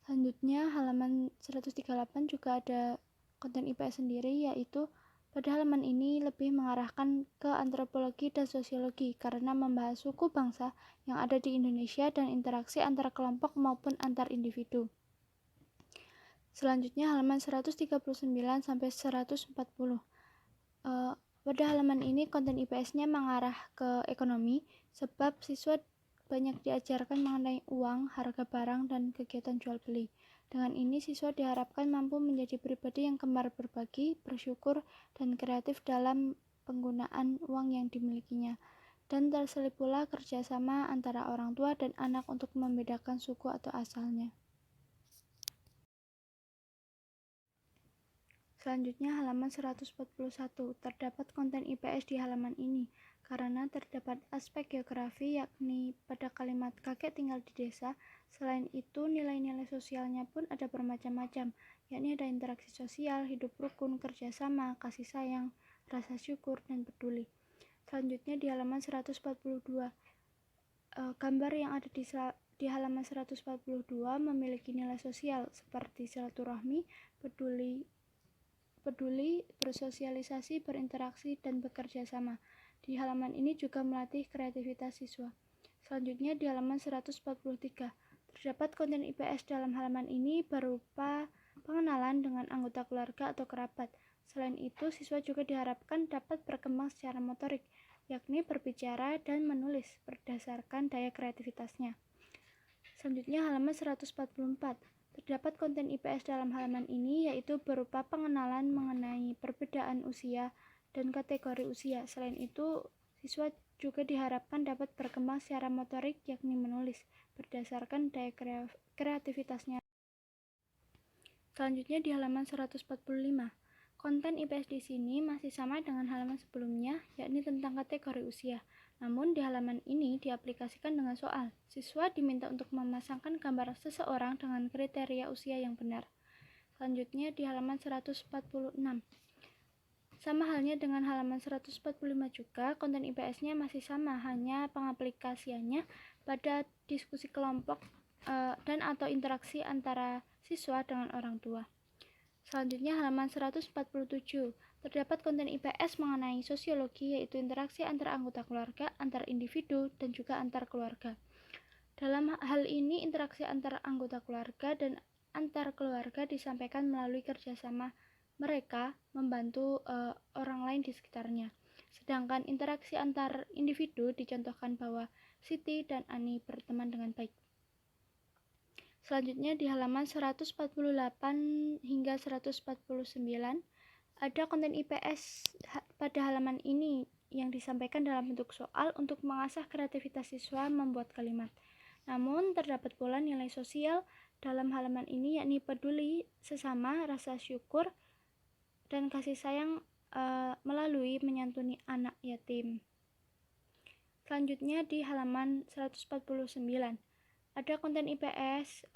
Selanjutnya halaman 138 juga ada konten IPS sendiri, yaitu pada halaman ini lebih mengarahkan ke antropologi dan sosiologi karena membahas suku bangsa yang ada di Indonesia dan interaksi antara kelompok maupun antar individu. Selanjutnya halaman 139 sampai 140. Pada halaman ini konten IPS-nya mengarah ke ekonomi sebab siswa banyak diajarkan mengenai uang, harga barang, dan kegiatan jual beli. Dengan ini siswa diharapkan mampu menjadi pribadi yang gemar berbagi, bersyukur, dan kreatif dalam penggunaan uang yang dimilikinya. Dan terselip pula kerjasama antara orang tua dan anak untuk membedakan suku atau asalnya. Selanjutnya halaman 141. Terdapat konten IPS di halaman ini. karena terdapat aspek geografi yakni pada kalimat kakek tinggal di desa. Selain itu, nilai-nilai sosialnya pun ada bermacam-macam, yakni ada interaksi sosial, hidup rukun, kerjasama, kasih sayang, rasa syukur, dan peduli. Selanjutnya di halaman 142, gambar yang ada di halaman 142 memiliki nilai sosial seperti silaturahmi, peduli, bersosialisasi, berinteraksi, dan bekerja sama. Di halaman ini juga melatih kreativitas siswa. Selanjutnya di halaman 143, terdapat konten IPS dalam halaman ini berupa pengenalan dengan anggota keluarga atau kerabat. Selain itu, siswa juga diharapkan dapat berkembang secara motorik, yakni berbicara dan menulis berdasarkan daya kreativitasnya. Selanjutnya halaman 144. Terdapat konten IPS dalam halaman ini yaitu berupa pengenalan mengenai perbedaan usia dan kategori usia. Selain itu, siswa juga diharapkan dapat berkembang secara motorik yakni menulis berdasarkan daya kreativitasnya. Selanjutnya di halaman 145. Konten IPS di sini masih sama dengan halaman sebelumnya, yakni tentang kategori usia. Namun di halaman ini diaplikasikan dengan soal. Siswa diminta untuk memasangkan gambar seseorang dengan kriteria usia yang benar. Selanjutnya di halaman 146. Sama halnya dengan halaman 145 juga, konten IPS-nya masih sama, hanya pengaplikasiannya pada diskusi kelompok dan atau interaksi antara siswa dengan orang tua. Selanjutnya halaman 147. Terdapat konten IPS mengenai sosiologi, yaitu interaksi antar anggota keluarga, antar individu, dan juga antar keluarga. Dalam hal ini, interaksi antar anggota keluarga dan antar keluarga disampaikan melalui kerjasama mereka membantu orang lain di sekitarnya. Sedangkan interaksi antar individu dicontohkan bahwa Siti dan Ani berteman dengan baik. Selanjutnya di halaman 148 hingga 149 ada konten IPS pada halaman ini yang disampaikan dalam bentuk soal untuk mengasah kreativitas siswa membuat kalimat. Namun terdapat pula nilai sosial dalam halaman ini yakni peduli sesama, rasa syukur, dan kasih sayang melalui menyantuni anak yatim. Selanjutnya di halaman 149 ada konten IPS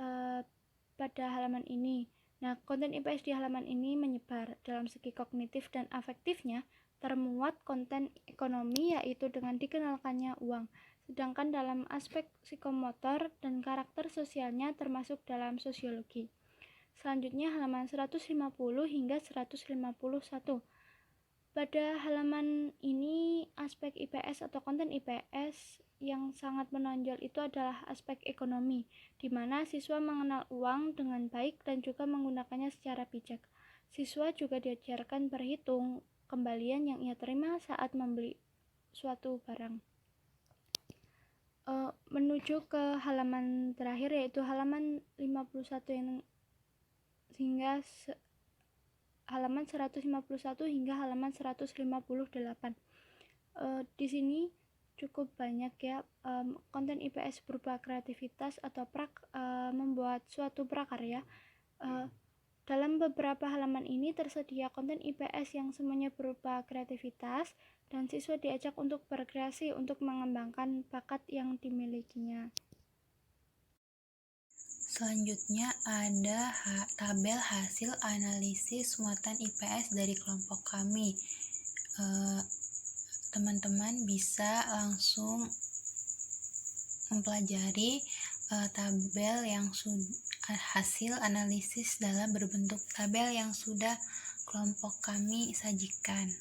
pada halaman ini. Nah, konten IPS di halaman ini menyebar. Dalam segi kognitif dan afektifnya termuat konten ekonomi, yaitu dengan dikenalkannya uang. Sedangkan dalam aspek psikomotor dan karakter sosialnya termasuk dalam sosiologi. Selanjutnya halaman 150 hingga 151. Pada halaman ini aspek IPS atau konten IPS yang sangat menonjol itu adalah aspek ekonomi, di mana siswa mengenal uang dengan baik dan juga menggunakannya secara bijak. Siswa juga diajarkan berhitung kembalian yang ia terima saat membeli suatu barang. Menuju ke halaman terakhir yaitu halaman 51 hingga halaman 151 hingga halaman 158. Di sini cukup banyak ya konten IPS berupa kreativitas atau membuat suatu prakarya. Dalam beberapa halaman ini tersedia konten IPS yang semuanya berupa kreativitas dan siswa diajak untuk berkreasi untuk mengembangkan bakat yang dimilikinya. Selanjutnya ada tabel hasil analisis muatan IPS dari kelompok kami. Teman-teman bisa langsung mempelajari tabel yang hasil analisis dalam berbentuk tabel yang sudah kelompok kami sajikan.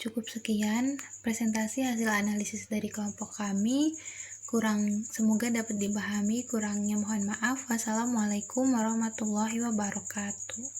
Cukup sekian presentasi hasil analisis dari kelompok kami. Semoga dapat dipahami, kurangnya mohon maaf. Wassalamualaikum warahmatullahi wabarakatuh.